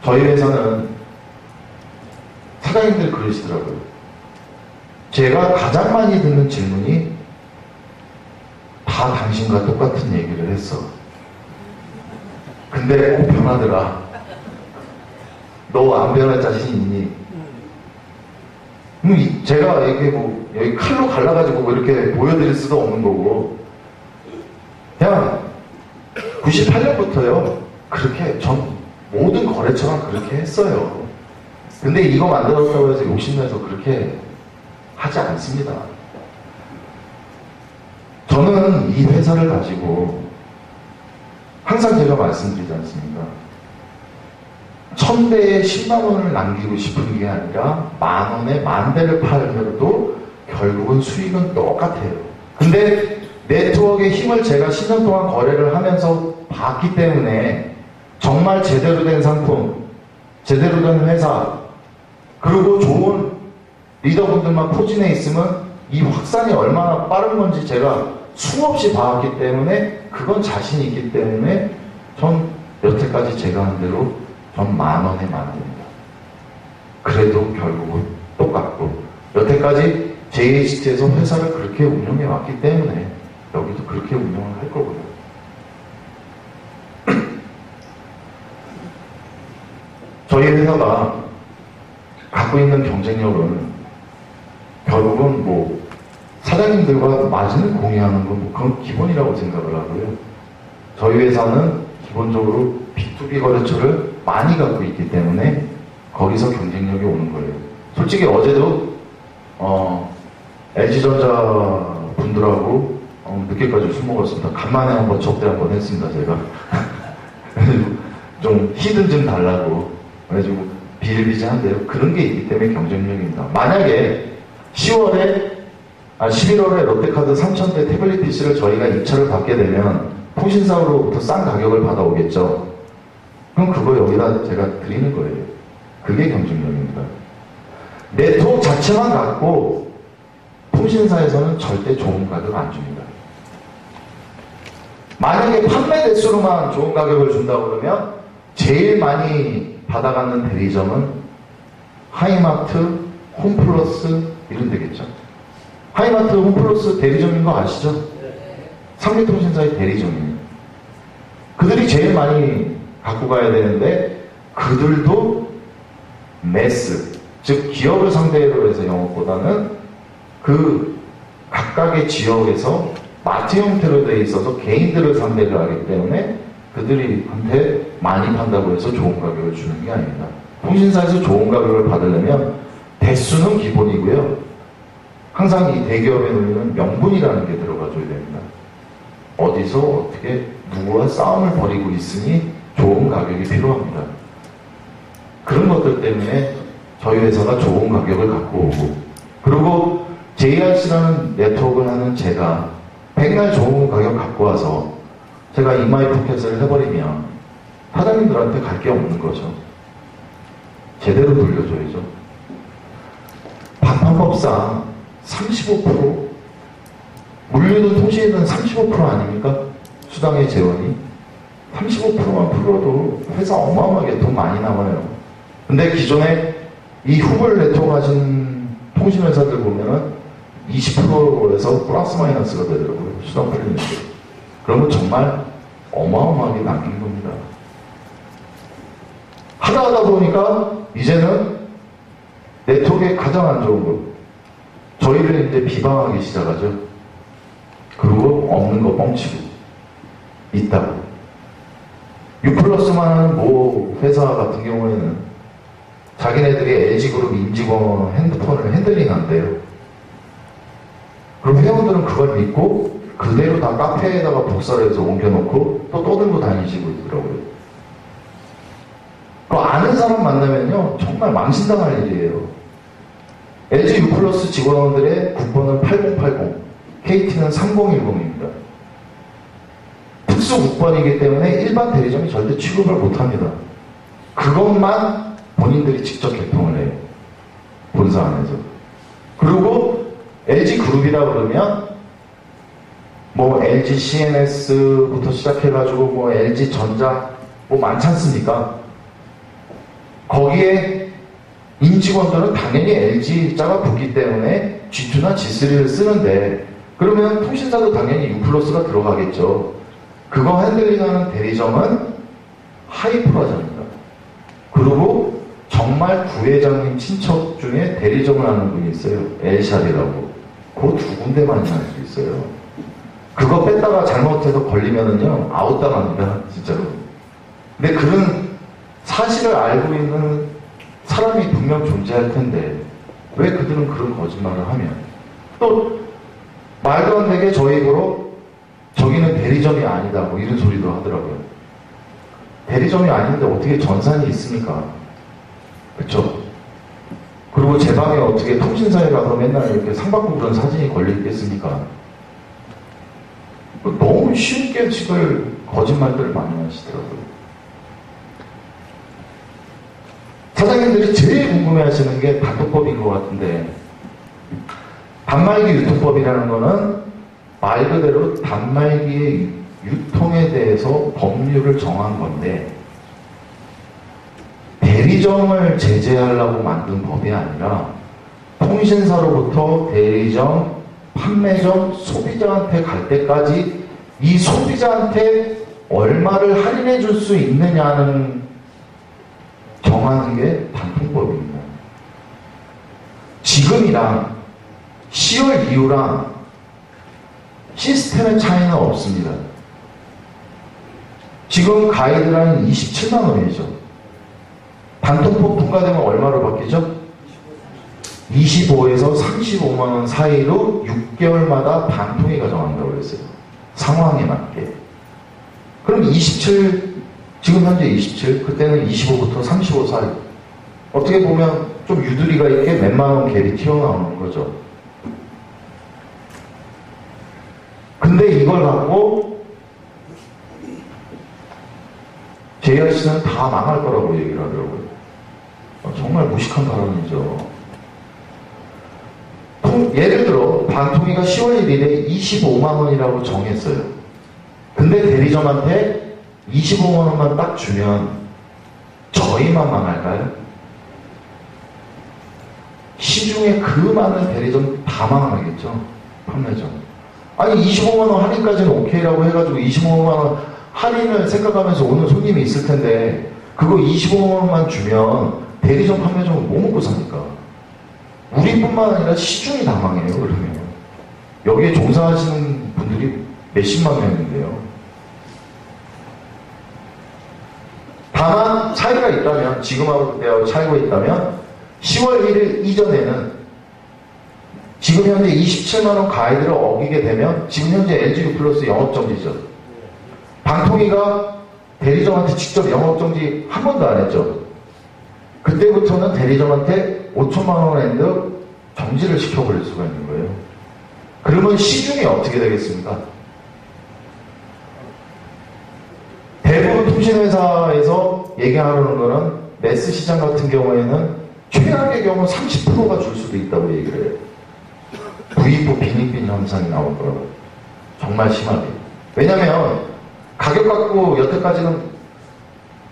저희 회사는 사장님들 그러시더라고요. 제가 가장 많이 듣는 질문이 다 당신과 똑같은 얘기를 했어. 근데 꼭 변하더라. 너 안 변할 자신 있니? 제가 이렇게 뭐 여기 칼로 갈라가지고 뭐 이렇게 보여드릴 수도 없는 거고, 그냥 98년부터요 그렇게 전 모든 거래처랑 그렇게 했어요. 근데 이거 만들었다고 해서 욕심내서 그렇게 하지 않습니다. 저는 이 회사를 가지고 항상 제가 말씀드리지 않습니까? 1000대에 10만원을 남기고 싶은 게 아니라 만원에 10,000대를 팔더라도 결국은 수익은 똑같아요. 근데 네트워크의 힘을 제가 10년 동안 거래를 하면서 봤기 때문에 정말 제대로 된 상품, 제대로 된 회사, 그리고 좋은 리더분들만 포진해 있으면 이 확산이 얼마나 빠른 건지 제가 수없이 봐왔기 때문에 그건 자신이 있기 때문에 전 여태까지 제가 한 대로 전 10,000원에 만듭니다. 그래도 결국은 똑같고, 여태까지 JHT에서 회사를 그렇게 운영해 왔기 때문에 여기도 그렇게 운영을 할 거고요. 저희 회사가 갖고 있는 경쟁력은 결국은 뭐 사장님들과 마진을 공유하는 건 뭐 그건 기본이라고 생각을 하고요. 저희 회사는 기본적으로 B2B 거래처를 많이 갖고 있기 때문에 거기서 경쟁력이 오는 거예요. 솔직히 어제도 LG전자 분들하고 늦게까지 술 먹었습니다. 간만에 한번 접대 한번 했습니다, 제가. 좀 히든 좀 달라고. 그래가지고 비일비재한데요. 그런 게 있기 때문에 경쟁력입니다. 만약에 11월에 롯데카드 3,000대 태블릿 PC를 저희가 입찰을 받게 되면 통신사로부터 싼 가격을 받아오겠죠. 그럼 그거 여기다 제가 드리는 거예요. 그게 경쟁력입니다. 네트워크 자체만 갖고 통신사에서는 절대 좋은 가격 안 줍니다. 만약에 판매 대수로만 좋은 가격을 준다고 그러면 제일 많이 받아가는 대리점은 하이마트, 홈플러스 이런 데겠죠. 하이마트, 홈플러스 대리점인 거 아시죠? 삼리통신사의 대리점이에요. 그들이 제일 많이 갖고 가야 되는데 그들도 매스, 즉 기업을 상대로 해서 영업보다는 그 각각의 지역에서 마트 형태로 되어 있어서 개인들을 상대로 하기 때문에 그들이 한테 많이 판다고 해서 좋은 가격을 주는 게 아닙니다. 통신사에서 좋은 가격을 받으려면 대수는 기본이고요. 항상 이 대기업에 놓이는 명분이라는 게 들어가줘야 됩니다. 어디서 어떻게 누구와 싸움을 벌이고 있으니 좋은 가격이 필요합니다. 그런 것들 때문에 저희 회사가 좋은 가격을 갖고 오고, 그리고 JRC라는 네트워크를 하는 제가 백날 좋은 가격 갖고 와서 제가 이마이 포켓을 해버리면 사장님들한테 갈 게 없는 거죠. 제대로 돌려줘야죠. 방판법상 35%, 물류든 통신이든 35% 아닙니까? 수당의 재원이 35%만 풀어도 회사 어마어마하게 돈 많이 남아요. 근데 기존에 이 후불 네트워크 하신 통신회사들 보면은 20%에서 플러스 마이너스가 되더라고요. 수당 풀리는 게. 그러면 정말 어마어마하게 남긴 겁니다. 하다 보니까 이제는 네트워크에 가장 안 좋은 거, 저희를 이제 비방하기 시작하죠. 그리고 없는 거 뻥치고 있다고. U+만 하는 모 회사 같은 경우에는 자기네들이 LG그룹 임직원 핸드폰을 핸들링한대요. 그럼 회원들은 그걸 믿고 그대로 다 카페에다가 복사를 해서 옮겨놓고 또 떠들고 다니시고 있더라고요. 그 아는 사람 만나면요 정말 망신당할 일이에요. LG U+ 직원들의 국번은 8080, KT는 3010입니다. 특수 국번이기 때문에 일반 대리점이 절대 취급을 못합니다. 그것만 본인들이 직접 개통을 해요. 본사 안에서. 그리고 LG 그룹이라 그러면 뭐 LG CNS부터 시작해가지고 뭐 LG 전자 뭐 많지 않습니까? 거기에 임직원들은 당연히 LG자가 붙기 때문에 G2나 G3를 쓰는데 그러면 통신사도 당연히 U+가 들어가겠죠. 그거 핸들링하는 대리점은 하이프라자입니다. 그리고 정말 부회장님 친척 중에 대리점을 하는 분이 있어요. 엘샵이라고. 그 두 군데만 할 수 있어요. 그거 뺐다가 잘못해서 걸리면은요 아웃당합니다. 진짜로. 근데 그런 사실을 알고 있는 사람이 분명 존재할 텐데 왜 그들은 그런 거짓말을 하면 또 말도 안 되게 저희 입으로 저기는 대리점이 아니다 뭐 이런 소리도 하더라고요. 대리점이 아닌데 어떻게 전산이 있습니까? 그쵸? 그리고 제 방에 어떻게 통신사에 가서 맨날 이렇게 상받고 그런 사진이 걸려있겠습니까? 너무 쉽게 지금 거짓말들을 많이 하시더라고요. 사장님들이 제일 궁금해하시는 게 단톡법인 것 같은데 단말기 유통법이라는 거는 말 그대로 단말기의 유통에 대해서 법률을 정한 건데 대리점을 제재하려고 만든 법이 아니라 통신사로부터 대리점, 판매점, 소비자한테 갈 때까지 이 소비자한테 얼마를 할인해 줄 수 있느냐는 정하는 게 단통법입니다. 지금이랑 10월 이후랑 시스템의 차이는 없습니다. 지금 가이드라인 27만 원이죠. 단통법 통과되면 얼마로 바뀌죠? 25에서 35만 원 사이로 6개월마다 단통위가 정한다고 그랬어요. 상황에 맞게. 그럼 27, 지금 현재 27, 그때는 25부터 35 사이. 어떻게 보면 좀 유두리가 있게 몇만 원 갭이 튀어나오는 거죠. 근데 이걸 갖고 JRC는 다 망할 거라고 얘기를 하더라고요. 정말 무식한 발언이죠. 예를 들어 반통위가 10월 1일에 25만 원이라고 정했어요. 근데 대리점한테 25만 원만 딱 주면 저희만 망할까요? 시중에 그 많은 대리점 다 망하겠죠. 판매점. 아니 25만 원 할인까지는 오케이라고 해가지고 25만 원 할인을 생각하면서 오는 손님이 있을 텐데 그거 25만 원만 주면 대리점 판매점은 뭐 먹고 삽니까? 우리뿐만 아니라 시중이 다 망해요. 그러면 여기에 종사하시는 분들이 몇십만 명인데요. 다만 차이가 있다면 지금하고 그때하고 차이가 있다면 10월 1일 이전에는 지금 현재 27만 원 가이드를 어기게 되면 지금 현재 LG U+ 영업정지죠. 방통위가 대리점한테 직접 영업정지 한 번도 안 했죠. 그때부터는 대리점한테 5천만 원 앤드 정지를 시켜버릴 수가 있는 거예요. 그러면 시중이 어떻게 되겠습니까? 대부분 통신회사에서 얘기하는 거는 매스 시장 같은 경우에는 최악의 경우 30%가 줄 수도 있다고 얘기를 해요. 부익부 빈익빈 현상이 나올 거라고. 정말 심하게. 왜냐면 가격 갖고 여태까지는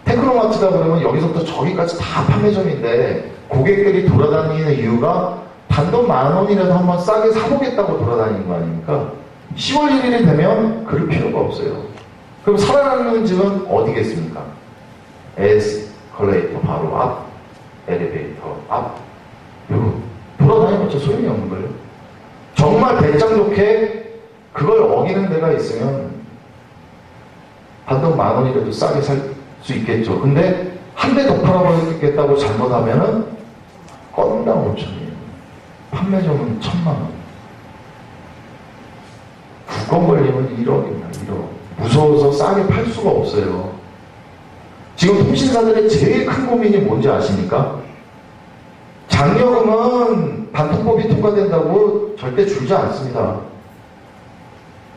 테크노마트다 그러면 여기서부터 저기까지 다 판매점인데 고객들이 돌아다니는 이유가 단돈 10,000원이라도 한번 싸게 사보겠다고 돌아다니는 거 아닙니까? 10월 1일이 되면 그럴 필요가 없어요. 그럼 살아남는 집은 어디겠습니까? 에스컬레이터 바로 앞, 엘리베이터 앞. 이거 돌아다니면 소용이 없는 거예요. 정말 배짱 좋게 그걸 어기는 데가 있으면 단돈 10,000원이라도 싸게 수 있겠죠. 근데 한 대 더 팔아버리겠다고 잘못하면은 건당 5천이에요. 판매점은 1,000만 원. 2건 걸리면 1억입니다. 1억. 무서워서 싸게 팔 수가 없어요. 지금 통신사들의 제일 큰 고민이 뭔지 아십니까? 장려금은 반통법이 통과된다고 절대 줄지 않습니다.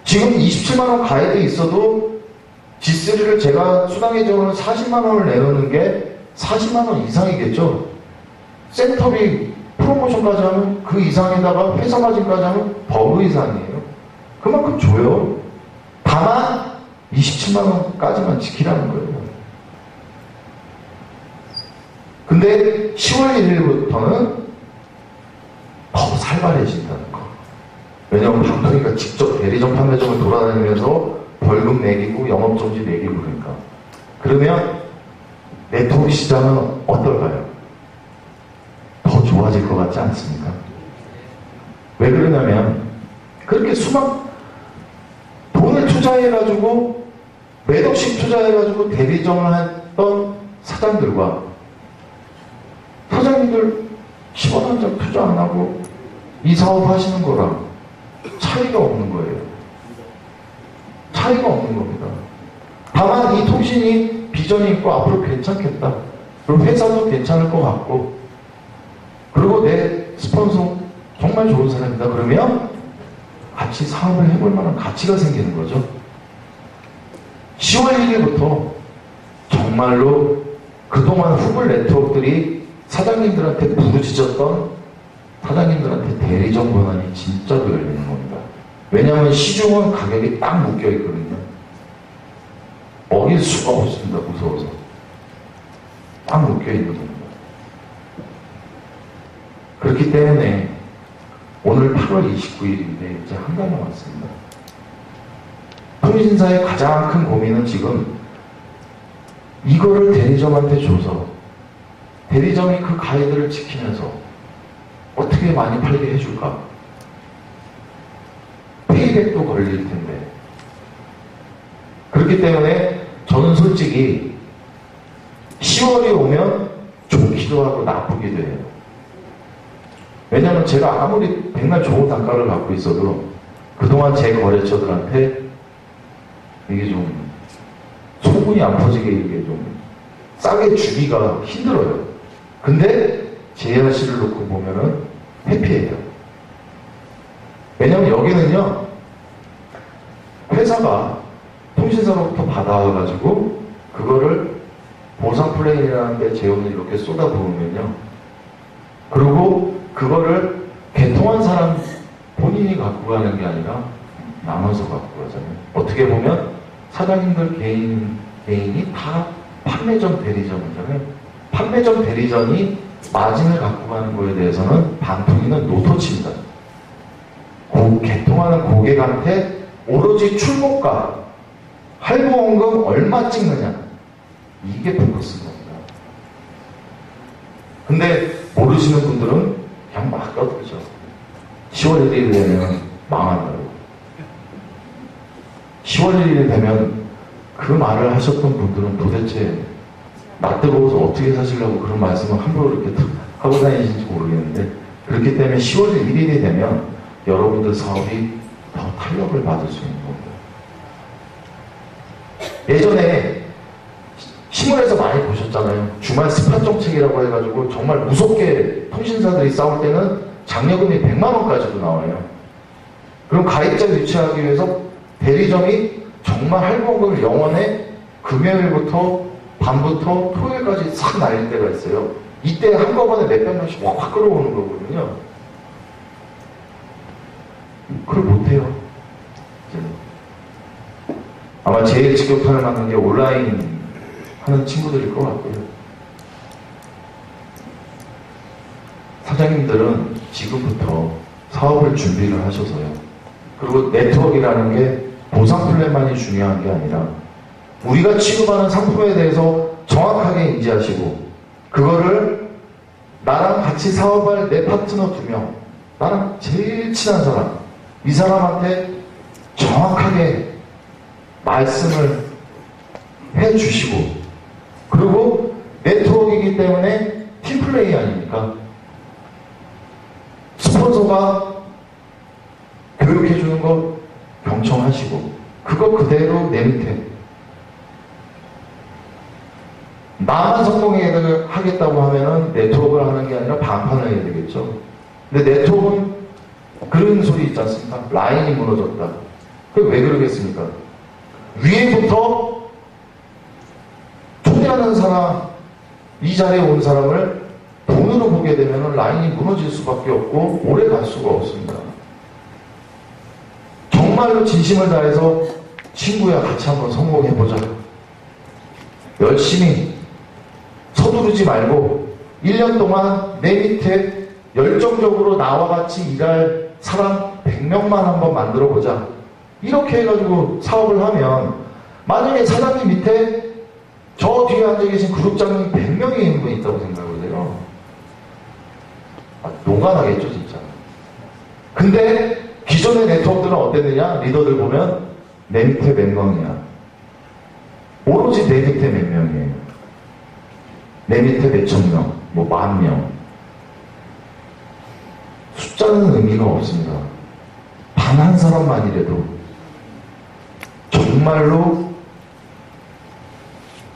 지금 27만원 가입돼 있어도 G3를 제가 수당해주는 40만원을 내놓는 게 40만원 이상이겠죠? 센터비 프로모션까지 하면 그 이상에다가 회사 마진까지 하면 더 그 이상이에요. 그만큼 줘요. 다만 27만원까지만 지키라는 거예요. 근데 10월 1일부터는 더 살벌해진다는 거. 왜냐하면 방통위가 직접 대리점 판매점을 돌아다니면서 벌금 매기고 영업정지 매기고 그러니까. 그러면 네트워크 시장은 어떨까요? 더 좋아질 것 같지 않습니까? 왜 그러냐면 그렇게 돈을 투자해가지고 몇 억씩 투자해가지고 대리점을 했던 사장들과 사장님들 10원 한 장 투자 안 하고 이 사업 하시는 거랑 차이가 없는 거예요. 차이가 없는 겁니다. 다만 이 통신이 비전이 있고 앞으로 괜찮겠다. 그리고 회사도 괜찮을 것 같고 그리고 내 스폰서 정말 좋은 사람이다. 그러면 같이 사업을 해볼 만한 가치가 생기는 거죠. 10월 1일부터 정말로 그동안 후불 네트워크들이 사장님들한테 부르짖었던 사장님들한테 대리점 권한이 진짜로 열리는 겁니다. 왜냐하면 시중은 가격이 딱 묶여있거든요. 어길 수가 없습니다. 무서워서. 딱 묶여있는 겁니다. 그렇기 때문에 오늘 8월 29일인데 이제 한 달 남았습니다. 통신사의 가장 큰 고민은 지금 이거를 대리점한테 줘서 대리점이 그 가이드를 지키면서 어떻게 많이 팔게 해줄까? 페이백도 걸릴 텐데. 그렇기 때문에 저는 솔직히 10월이 오면 좋기도 하고 나쁘기도 해요. 왜냐하면 제가 아무리 백날 좋은 단가를 갖고 있어도 그동안 제 거래처들한테 이게 좀 소문이 안 퍼지게 이게 좀 싸게 주기가 힘들어요. 근데 JRC를 놓고 보면은 해피해요. 왜냐면 여기는요, 회사가 통신사로부터 받아와가지고 그거를 보상 플랜이라는 데 재원을 이렇게 쏟아부으면요, 그리고 그거를 개통한 사람 본인이 갖고 가는 게 아니라 나눠서 갖고 가잖아요. 어떻게 보면 사장님들 개인이 다 판매점 대리점이잖아요. 판매점 대리점이 마진을 갖고 가는 거에 대해서는 방통위는 노터치입니다. 개통하는 고객한테 오로지 출고가, 할부원금 얼마 찍느냐, 이게 포커스인 겁니다. 근데 모르시는 분들은 그냥 막 떠들죠. 10월 1일 되면 망한다고. 10월 1일 되면 그 말을 하셨던 분들은 도대체 나 뜨거워서 어떻게 사시려고 그런 말씀을 함부로 이렇게 하고 다니시는지 모르겠는데, 그렇기 때문에 10월 1일이 되면 여러분들 사업이 더 탄력을 받을 수 있는 겁니다. 예전에 신문에서 많이 보셨잖아요. 주말 스팟 정책이라고 해가지고 정말 무섭게 통신사들이 싸울 때는 장려금이 100만 원까지도 나와요. 그럼 가입자 유치하기 위해서 대리점이 정말 할부원금을 영원에 금요일부터 밤부터 토요일까지 싹 날릴 때가 있어요. 이때 한꺼번에 몇백 명씩 확 끌어오는 거거든요. 그걸 못해요. 이제는. 아마 제일 직격탄을 맞는 게 온라인 하는 친구들일 것 같고요. 사장님들은 지금부터 사업을 준비를 하셔서요. 그리고 네트워크라는 게 보상 플랜만이 중요한 게 아니라 우리가 취급하는 상품에 대해서 정확하게 인지하시고 그거를 나랑 같이 사업할 내 파트너 2명, 나랑 제일 친한 사람, 이 사람한테 정확하게 말씀을 해주시고 그리고 네트워크이기 때문에 팀플레이 아닙니까? 스폰서가 교육해주는 거 경청하시고 그거 그대로 내 밑에 나만 성공하겠다고 하면은 네트워크를 하는 게 아니라 반판을 해야 되겠죠. 근데 네트워크는 그런 소리 있지 않습니까? 라인이 무너졌다. 그게 왜 그러겠습니까? 위에부터 총리하는 사람, 이 자리에 온 사람을 돈으로 보게 되면 라인이 무너질 수밖에 없고 오래 갈 수가 없습니다. 정말로 진심을 다해서 친구야 같이 한번 성공해보자. 열심히 서두르지 말고 1년 동안 내 밑에 열정적으로 나와 같이 일할 사람 100명만 한번 만들어보자. 이렇게 해가지고 사업을 하면 만약에 사장님 밑에 저 뒤에 앉아계신 그룹장님 100명이 있는 분 있다고 생각해보세요. 노가나겠죠 진짜. 근데 기존의 네트워크들은 어땠느냐? 리더들 보면 내 밑에 몇 명이야. 오로지 내 밑에 몇 명이에요. 내 밑에 몇천 명, 뭐 10,000명. 숫자는 의미가 없습니다. 단 한 사람만이라도 정말로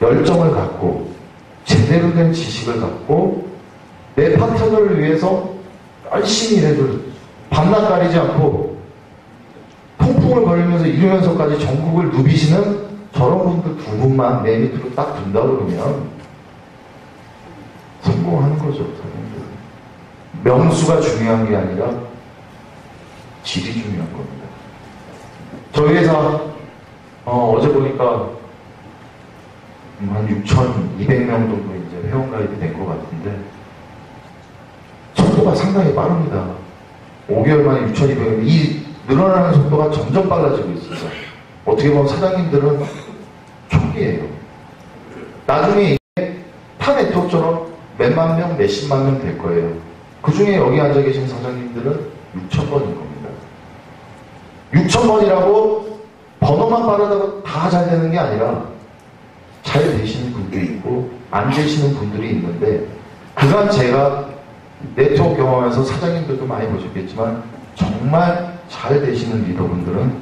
열정을 갖고 제대로 된 지식을 갖고 내 파트너를 위해서 열심히 일해도 밤낮 가리지 않고 통풍을 걸리면서 이러면서까지 전국을 누비시는 저런 분들 두 분만 내 밑으로 딱 둔다 그러면 성공하는 거죠. 사람들. 명수가 중요한 게 아니라 질이 중요한 겁니다. 저희 회사 어제 보니까 한 6,200명 정도 이제 회원가입이 된 것 같은데 속도가 상당히 빠릅니다. 5개월 만에 6,200명. 이 늘어나는 속도가 점점 빨라지고 있습니다. 어떻게 보면 사장님들은 초기예요. 나중에 이게 타 네트워크처럼 몇만 명, 몇십만 명 될 거예요. 그 중에 여기 앉아 계신 사장님들은 6,000번인 겁니다. 6,000번이라고 번호만 빠르다고 다 잘 되는 게 아니라 잘 되시는 분들이 있고 안 되시는 분들이 있는데 그간 제가 네트워크 경험하면서 사장님들도 많이 보셨겠지만 정말 잘 되시는 리더분들은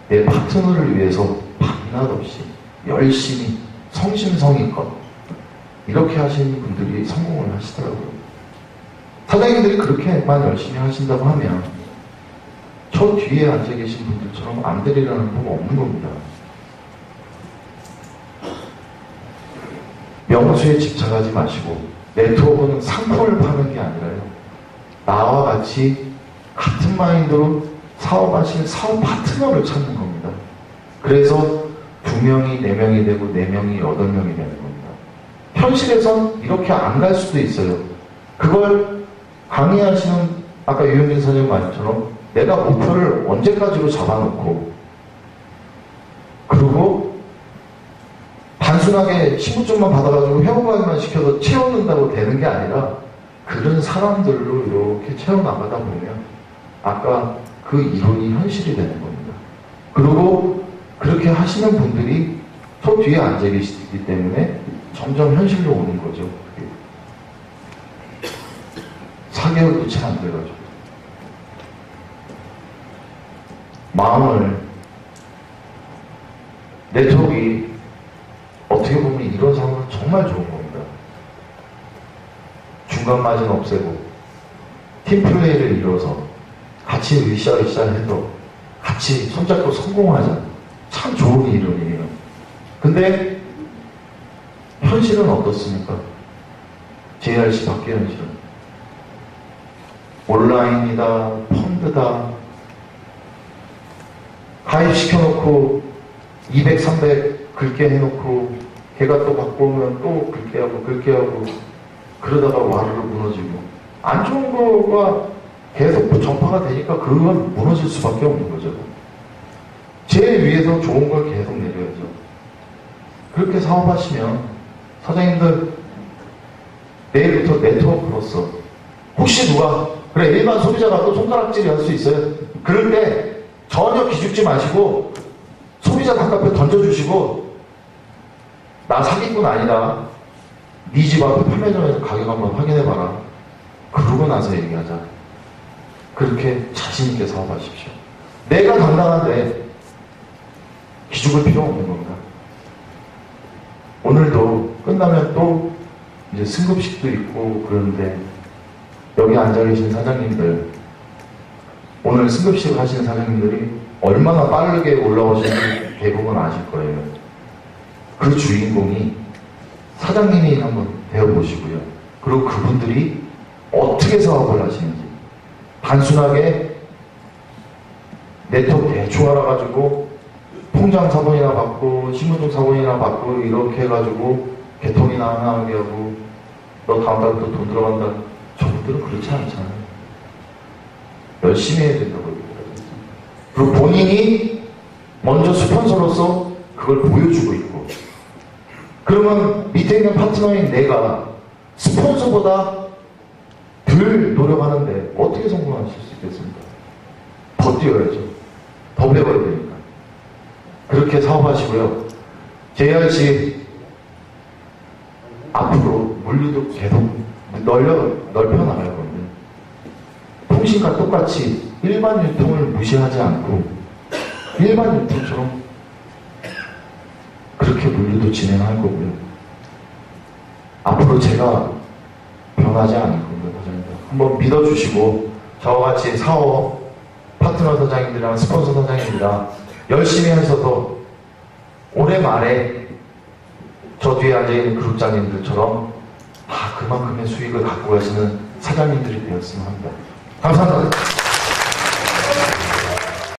내 파트너를 위해서 밤낮 없이 열심히 성심성의껏 이렇게 하시는 분들이 성공을 하시더라고요. 사장님들이 그렇게만 열심히 하신다고 하면 저 뒤에 앉아 계신 분들처럼 안 되리라는 법 없는 겁니다. 명수에 집착하지 마시고 네트워크는 상품을 파는 게 아니라요. 나와 같이 같은 마인드로 사업하시는 사업 파트너를 찾는 겁니다. 그래서 2명이 4명이 되고 4명이 8명이 되는 겁니다. 현실에선 이렇게 안 갈 수도 있어요. 그걸 강의하시는 아까 유영진 선생님 말처럼 내가 목표를 언제까지로 잡아놓고 그리고 단순하게 신분증만 받아가지고 회원가입만 시켜서 채워놓는다고 되는 게 아니라 그런 사람들로 이렇게 채워나가다 보면 아까 그 이론이 현실이 되는 겁니다. 그리고 그렇게 하시는 분들이 저 뒤에 앉아 계시기 때문에 점점 현실로 오는 거죠. 4개월도 채 안 돼가지고 마음을 네트워크가 어떻게 보면 이런 상황은 정말 좋은 겁니다. 중간 마진 없애고 팀플레이를 이뤄서 같이 으쌰으쌰 해서 같이 손잡고 성공하자. 참 좋은 이론이에요. 근데 현실은 어떻습니까? JRC 밖의 현실은 온라인이다, 펀드다, 가입시켜놓고 200, 300 긁게 해놓고 걔가 또 바꾸면 또 긁게 하고 그러다가 와르르 무너지고 안 좋은 거가 계속 전파가 되니까 그건 무너질 수밖에 없는 거죠. 제일 위에서 좋은 걸 계속 내려야죠. 그렇게 사업하시면 사장님들 내일부터 네트워크로서 혹시 누가 그래 일반 소비자가 또 손가락질이 할 수 있어요. 그럴 때 전혀 기죽지 마시고 소비자 단가표 던져주시고 나 사기꾼 아니다. 네 집 앞에 판매점에서 가격 한번 확인해봐라. 그러고 나서 얘기하자. 그렇게 자신있게 사업하십시오. 내가 당당한데 기죽을 필요 없는 겁니다. 오늘도 끝나면 또 이제 승급식도 있고 그러는데 여기 앉아 계신 사장님들, 오늘 승급식 하시는 사장님들이 얼마나 빠르게 올라오시는지 대부분 아실 거예요. 그 주인공이 사장님이 한번 배워보시고요. 그리고 그분들이 어떻게 사업을 하시는지, 단순하게 네트워크 대충 알아가지고 통장 사본이나 받고 신분증 사본이나 받고 이렇게 해가지고 개통이나 하나 하게 하고 너 다음 달에 또 돈 들어간다. 저분들은 그렇지 않잖아요. 열심히 해야 된다고 얘기하거든요. 그리고 본인이 먼저 스폰서로서 그걸 보여주고 있고, 그러면 밑에 있는 파트너인 내가 스폰서보다 덜 노력하는데 어떻게 성공하실 수 있겠습니까? 더 뛰어야죠. 더 배워야 되니까. 그렇게 사업하시고요. JRC 앞으로 물류도 계속 넓혀나갈 건데, 통신과 똑같이 일반 유통을 무시하지 않고 일반 유통처럼 그렇게 물류도 진행할 거고요. 앞으로 제가 변하지 않을 겁니다, 사장님들. 한번 믿어주시고 저와 같이 사업 파트너 사장님들이랑 스폰서 사장님들이랑 열심히 하셔서 올해 말에 저 뒤에 앉아있는 그룹장님들처럼 다 그만큼의 수익을 갖고 가시는 사장님들이 되었으면 합니다. 감사합니다.